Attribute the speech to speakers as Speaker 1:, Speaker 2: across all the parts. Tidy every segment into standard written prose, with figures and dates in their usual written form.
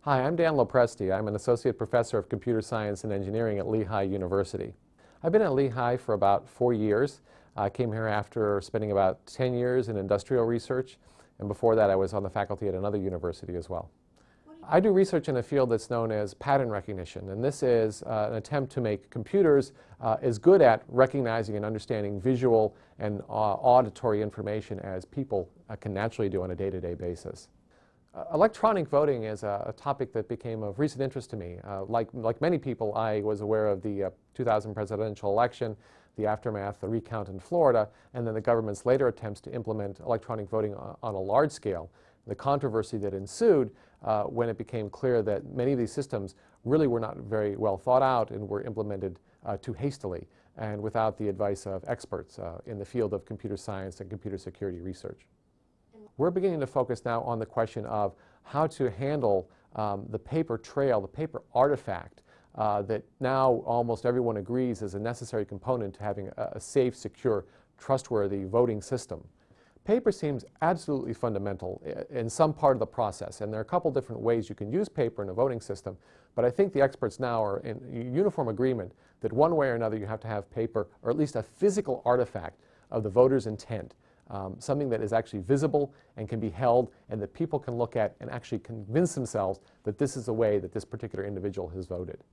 Speaker 1: Hi, I'm Dan Lopresti. I'm an associate professor of computer science and engineering at Lehigh University. I've been at Lehigh for about 4 years. I came here after spending about 10 years in industrial research, and before that I was on the faculty at another university as well. I do research in a field that's known as pattern recognition, and this is an attempt to make computers as good at recognizing and understanding visual and auditory information as people can naturally do on a day-to-day basis. Electronic voting is a topic that became of recent interest to me. Like many people, I was aware of the 2000 presidential election, the aftermath, the recount in Florida, and then the government's later attempts to implement electronic voting on a large scale. The controversy that ensued when it became clear that many of these systems really were not very well thought out and were implemented too hastily and without the advice of experts in the field of computer science and computer security research. We're beginning to focus now on the question of how to handle the paper trail, the paper artifact that now almost everyone agrees is a necessary component to having a safe, secure, trustworthy voting system. Paper seems absolutely fundamental in some part of the process, and there are a couple different ways you can use paper in a voting system, but I think the experts now are in uniform agreement that one way or another you have to have paper, or at least a physical artifact of the voter's intent. Something that is actually visible and can be held and that people can look at and actually convince themselves that this is the way that this particular individual has voted.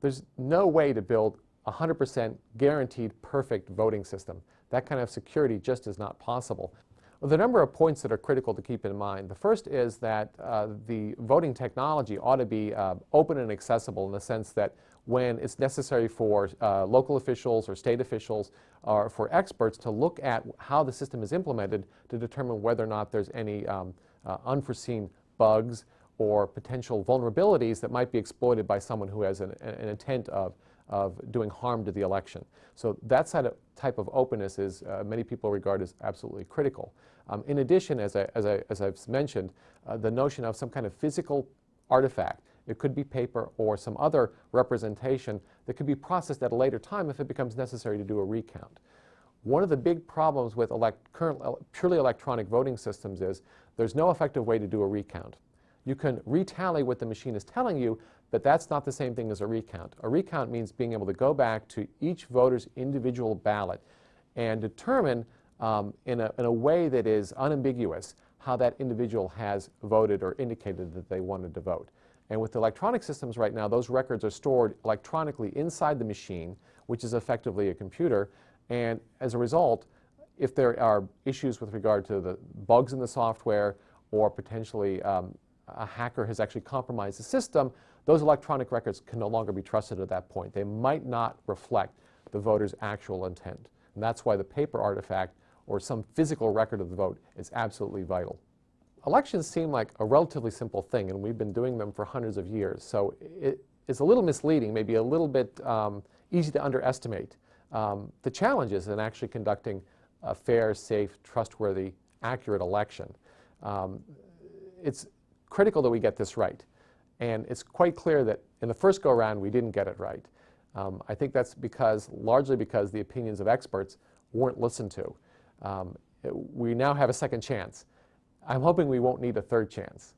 Speaker 1: There's no way to build a 100% guaranteed perfect voting system. That kind of security just is not possible. Well, there are a number of points that are critical to keep in mind. The first is that the voting technology ought to be open and accessible in the sense that when it's necessary for local officials or state officials or for experts to look at how the system is implemented to determine whether or not there's any unforeseen bugs or potential vulnerabilities that might be exploited by someone who has an intent of doing harm to the election. So that type of openness is many people regard as absolutely critical. In addition, as I've mentioned, the notion of some kind of physical artifact. It could be paper or some other representation that could be processed at a later time if it becomes necessary to do a recount. One of the big problems with current purely electronic voting systems is there's no effective way to do a recount. You can retally what the machine is telling you, but that's not the same thing as a recount. A recount means being able to go back to each voter's individual ballot and determine in a way that is unambiguous how that individual has voted or indicated that they wanted to vote. And with electronic systems right now, those records are stored electronically inside the machine, which is effectively a computer. And as a result, if there are issues with regard to the bugs in the software or potentially a hacker has actually compromised the system, those electronic records can no longer be trusted at that point. They might not reflect the voter's actual intent. And that's why the paper artifact or some physical record of the vote is absolutely vital. Elections seem like a relatively simple thing, and we've been doing them for hundreds of years. So it's a little misleading, maybe a little bit easy to underestimate the challenges in actually conducting a fair, safe, trustworthy, accurate election. It's critical that we get this right. And it's quite clear that in the first go-around we didn't get it right. I think that's largely because the opinions of experts weren't listened to. We now have a second chance. I'm hoping we won't need a third chance.